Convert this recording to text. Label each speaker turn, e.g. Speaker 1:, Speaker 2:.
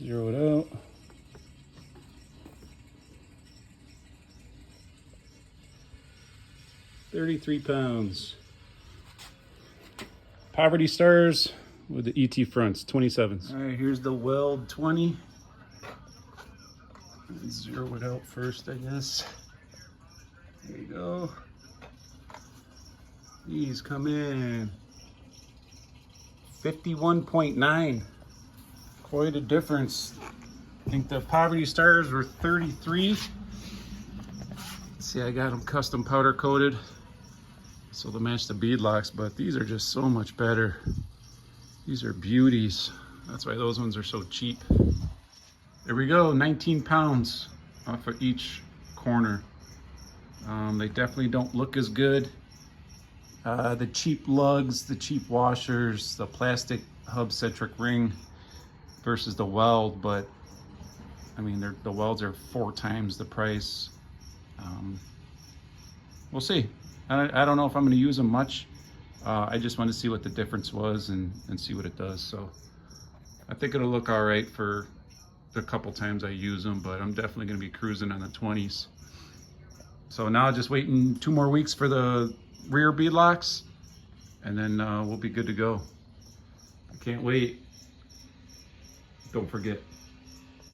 Speaker 1: Zero it out. £33. Poverty Stars with the ET fronts, 27s. All right, here's the Weld 20. Zero it out first, I guess. There you go. These come in 51.9. Quite a difference. I think the Poverty Stars were 33. See, I got them custom powder coated so they'll match the bead locks, but these are just so much better. These are beauties. That's why those ones are so cheap. There we go, 19 pounds off of each corner. They definitely don't look as good. The cheap lugs, the cheap washers, the plastic hub-centric ring versus the Weld, but I mean, the Welds are 4 times the price. We'll see. I don't know if I'm going to use them much. I just want to see what the difference was and see what it does. So I think it'll look all right for the couple times I use them, but I'm definitely going to be cruising on the 20s. So now just waiting 2 more weeks for the rear bead locks, and then we'll be good to go. I can't wait. Don't forget,